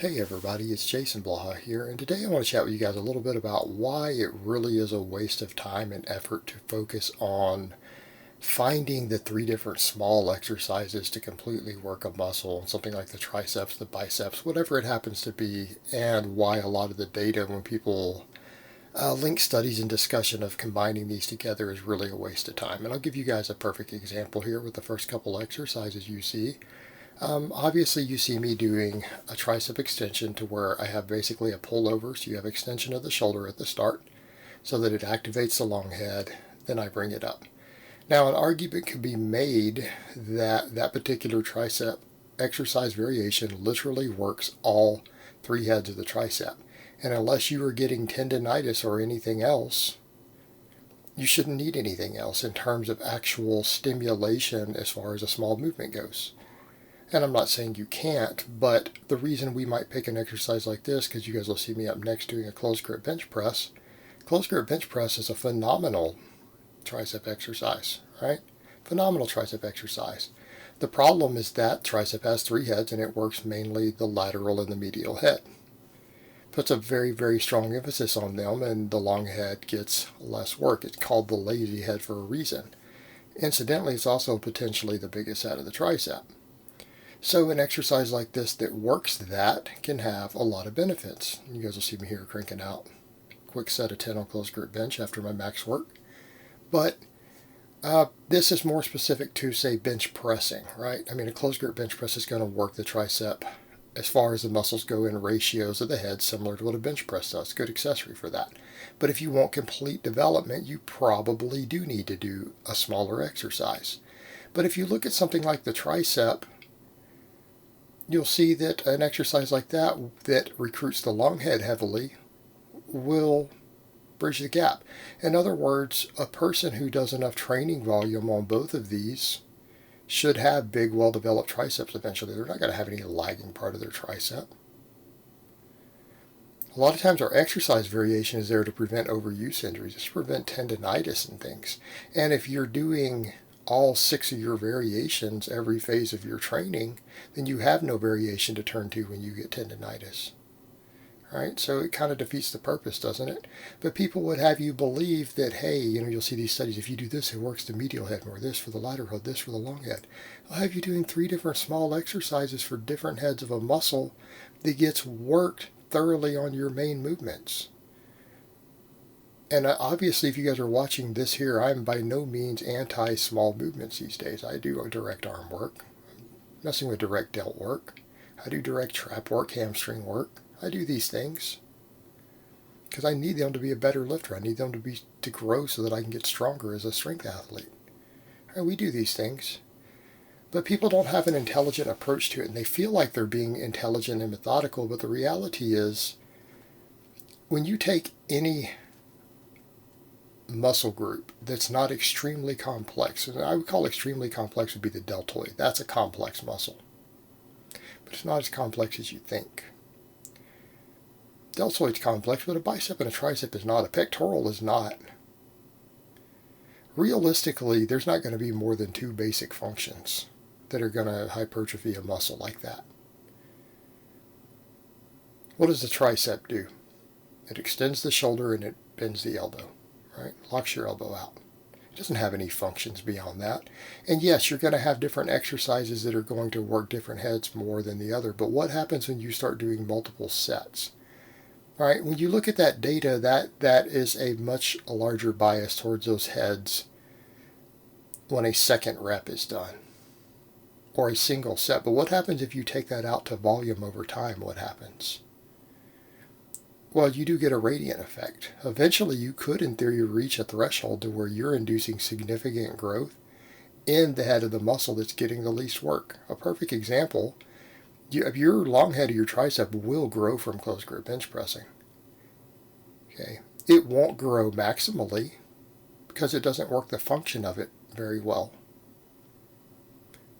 Hey everybody, it's Jason Blaha here, and today I want to chat with you guys a little bit about why it really is a waste of time and effort to focus on finding the three different small exercises to completely work a muscle, something like the triceps, the biceps, whatever it happens to be, and why a lot of the data when people link studies and discussion of combining these together is really a waste of time. And I'll give you guys a perfect example here with the first couple exercises you see. Obviously, you see me doing a tricep extension to where I have basically a pullover, so you have extension of the shoulder at the start so that it activates the long head, then I bring it up. Now, an argument could be made that that particular tricep exercise variation literally works all three heads of the tricep. And unless you are getting tendonitis or anything else, you shouldn't need anything else in terms of actual stimulation as far as a small movement goes. And I'm not saying you can't, but the reason we might pick an exercise like this, because you guys will see me up next doing a closed grip bench press. Closed grip bench press is a phenomenal tricep exercise, right? Phenomenal tricep exercise. The problem is that tricep has three heads and it works mainly the lateral and the medial head. Puts a very, very strong emphasis on them, and the long head gets less work. It's called the lazy head for a reason. Incidentally, it's also potentially the biggest head of the tricep. So an exercise like this that works that can have a lot of benefits. You guys will see me here cranking out a quick set of 10 on closed grip bench after my max work. But this is more specific to, say, bench pressing, right? I mean, a closed grip bench press is going to work the tricep as far as the muscles go in ratios of the head, similar to what a bench press does. Good accessory for that. But if you want complete development, you probably do need to do a smaller exercise. But if you look at something like the tricep, you'll see that an exercise like that that recruits the long head heavily will bridge the gap. In other words, a person who does enough training volume on both of these should have big, well-developed triceps eventually. They're not going to have any lagging part of their tricep. A lot of times our exercise variation is there to prevent overuse injuries, just to prevent tendonitis and things. And if you're doing all 6 of your variations every phase of your training, then you have no variation to turn to when you get tendonitis. Right? So it kind of defeats the purpose, doesn't it? But people would have you believe that, hey, you'll see these studies, if you do this, it works the medial head more, this for the lateral head, this for the long head. I'll have you doing 3 different small exercises for different heads of a muscle that gets worked thoroughly on your main movements. And obviously, if you guys are watching this here, I'm by no means anti-small movements these days. I do direct arm work, messing with direct delt work. I do direct trap work, hamstring work. I do these things because I need them to be a better lifter. I need them to grow so that I can get stronger as a strength athlete. And we do these things. But people don't have an intelligent approach to it, and they feel like they're being intelligent and methodical, but the reality is when you take any muscle group that's not extremely complex, and I would call extremely complex would be the deltoid. That's a complex muscle. But it's not as complex as you think. Deltoid's complex, but a bicep and a tricep is not. A pectoral is not. Realistically, there's not going to be more than 2 basic functions that are going to hypertrophy a muscle like that. What does the tricep do? It extends the shoulder and it bends the elbow, right? Locks your elbow out. It doesn't have any functions beyond that. And yes, you're going to have different exercises that are going to work different heads more than the other. But what happens when you start doing multiple sets? All right, when you look at that data, that is a much larger bias towards those heads when a second rep is done, or a single set. But what happens if you take that out to volume over time? What happens? Well, you do get a radiant effect. Eventually, you could, in theory, reach a threshold to where you're inducing significant growth in the head of the muscle that's getting the least work. A perfect example, your long head of your tricep will grow from closed grip bench pressing. Okay, it won't grow maximally because it doesn't work the function of it very well.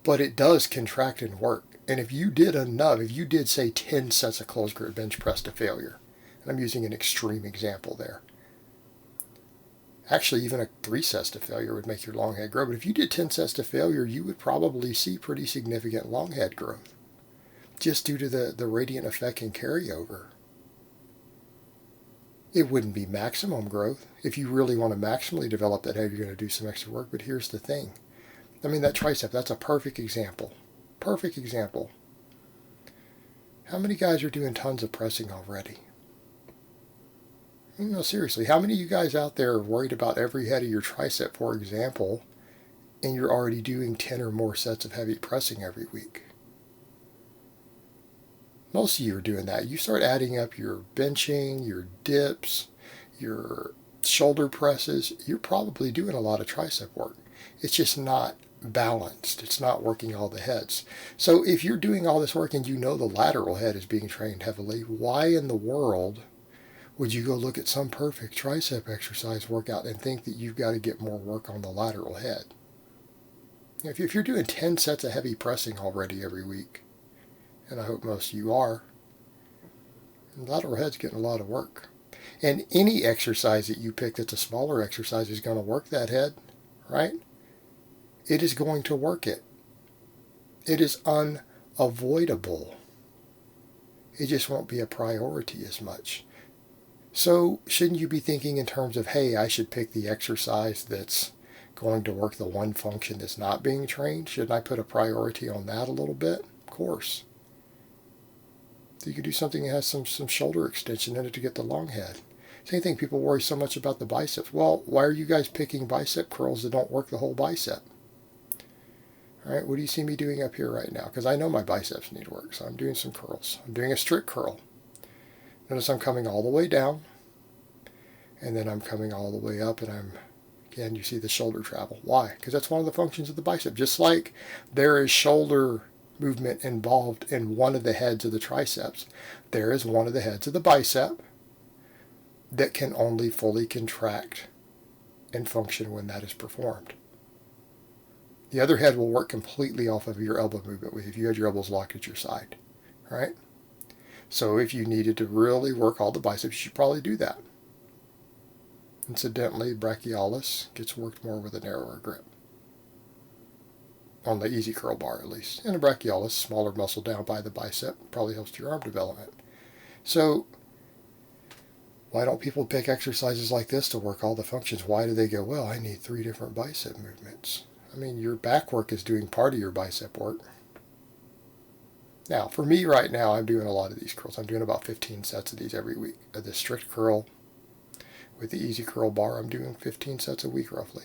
But it does contract and work. And if you did enough, if you did, say, 10 sets of closed grip bench press to failure, and I'm using an extreme example there. Actually, even a 3 sets to failure would make your long head grow. But if you did 10 sets to failure, you would probably see pretty significant long head growth. just due to the radiant effect and carryover. It wouldn't be maximum growth. If you really want to maximally develop that head, you're going to do some extra work. But here's the thing. I mean, that tricep, that's a perfect example. Perfect example. How many guys are doing tons of pressing already? No, seriously, how many of you guys out there are worried about every head of your tricep, for example, and you're already doing 10 or more sets of heavy pressing every week? Most of you are doing that. You start adding up your benching, your dips, your shoulder presses, you're probably doing a lot of tricep work. It's just not balanced. It's not working all the heads. So if you're doing all this work and you know the lateral head is being trained heavily, why in the world would you go look at some perfect tricep exercise workout and think that you've got to get more work on the lateral head? If you're doing 10 sets of heavy pressing already every week, and I hope most of you are, the lateral head's getting a lot of work. And any exercise that you pick that's a smaller exercise is going to work that head, right? It is going to work it. It is unavoidable. It just won't be a priority as much. So shouldn't you be thinking in terms of, hey, I should pick the exercise that's going to work the one function that's not being trained? Shouldn't I put a priority on that a little bit? Of course. So you could do something that has some shoulder extension in it to get the long head. Same thing, people worry so much about the biceps. Well, why are you guys picking bicep curls that don't work the whole bicep? All right, what do you see me doing up here right now? Because I know my biceps need work, so I'm doing some curls. I'm doing a strict curl. Notice I'm coming all the way down, and then I'm coming all the way up, and again, you see the shoulder travel. Why? Because that's one of the functions of the bicep. Just like there is shoulder movement involved in one of the heads of the triceps, there is one of the heads of the bicep that can only fully contract and function when that is performed. The other head will work completely off of your elbow movement if you had your elbows locked at your side, right? So if you needed to really work all the biceps, you should probably do that. Incidentally, brachialis gets worked more with a narrower grip. On the easy curl bar, at least. And the brachialis, smaller muscle down by the bicep, probably helps your arm development. So why don't people pick exercises like this to work all the functions? Why do they go, well, I need 3 different bicep movements? I mean, your back work is doing part of your bicep work. Now, for me right now, I'm doing a lot of these curls. I'm doing about 15 sets of these every week. The strict curl with the easy curl bar, I'm doing 15 sets a week roughly.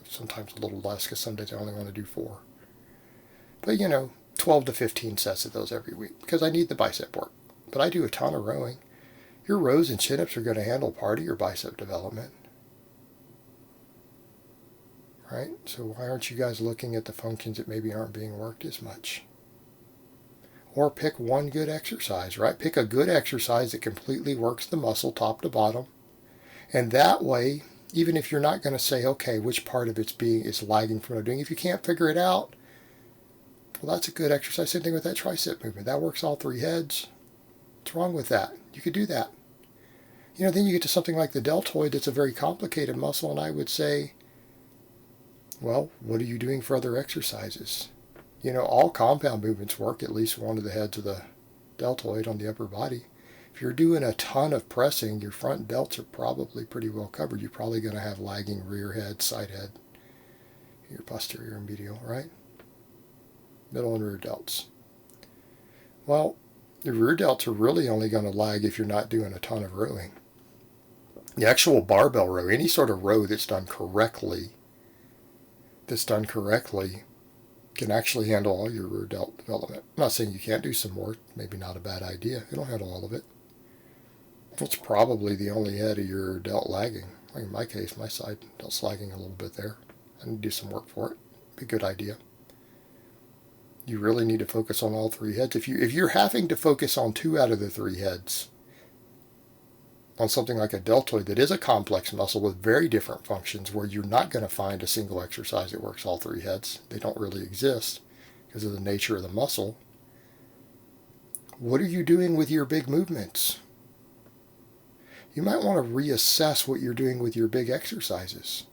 Sometimes a little less because some days I only want to do 4. But 12 to 15 sets of those every week because I need the bicep work. But I do a ton of rowing. Your rows and chin-ups are going to handle part of your bicep development. Right? So why aren't you guys looking at the functions that maybe aren't being worked as much? Or pick one good exercise, right? Pick a good exercise that completely works the muscle top to bottom. And that way, even if you're not going to say, okay, which part of is lagging from what I'm doing, if you can't figure it out, well, that's a good exercise. Same thing with that tricep movement. That works all 3 heads. What's wrong with that? You could do that. Then you get to something like the deltoid that's a very complicated muscle, and I would say, well, what are you doing for other exercises? All compound movements work at least one of the heads of the deltoid on the upper body. If you're doing a ton of pressing, your front delts are probably pretty well covered. You're probably going to have lagging rear head, side head, your posterior and medial, right? Middle and rear delts. Well, the rear delts are really only going to lag if you're not doing a ton of rowing. The actual barbell row, any sort of row that's done correctly, can actually handle all your rear delt development. I'm not saying you can't do some more. Maybe not a bad idea. It'll handle all of it. It's probably the only head of your delt lagging. Like in my case, my side delt's lagging a little bit there. I need to do some work for it. Be a good idea. You really need to focus on all 3 heads. If you're having to focus on 2 out of the 3 heads on something like a deltoid that is a complex muscle with very different functions, where you're not going to find a single exercise that works all 3 heads. They don't really exist because of the nature of the muscle. What are you doing with your big movements? You might want to reassess what you're doing with your big exercises.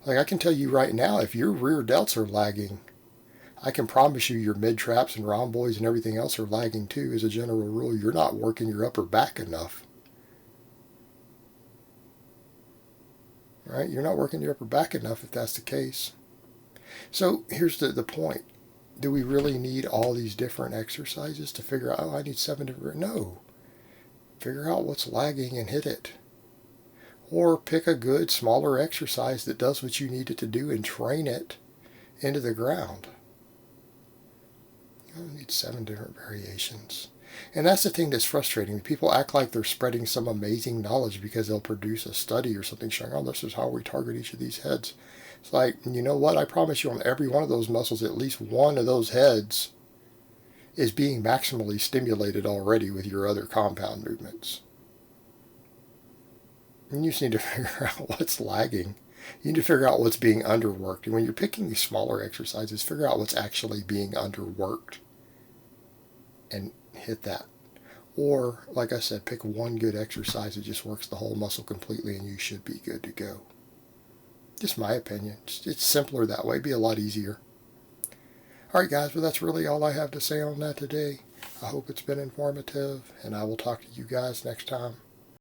Like I can tell you right now, if your rear delts are lagging, I can promise you your mid-traps and rhomboids and everything else are lagging too. As a general rule, you're not working your upper back enough. Right? You're not working your upper back enough if that's the case. So here's the point. Do we really need all these different exercises to figure out, oh, I need 7 different? No. Figure out what's lagging and hit it. Or pick a good, smaller exercise that does what you need it to do and train it into the ground. You need 7 different variations. And that's the thing that's frustrating. People act like they're spreading some amazing knowledge because they'll produce a study or something showing, oh, this is how we target each of these heads. It's like, you know what? I promise you on every one of those muscles, at least one of those heads is being maximally stimulated already with your other compound movements. And you just need to figure out what's lagging. You need to figure out what's being underworked. And when you're picking these smaller exercises, figure out what's actually being underworked and hit that. Or, like I said, pick one good exercise that just works the whole muscle completely and you should be good to go. Just my opinion. It's simpler that way. It'd be a lot easier. Alright guys, well that's really all I have to say on that today. I hope it's been informative, and I will talk to you guys next time.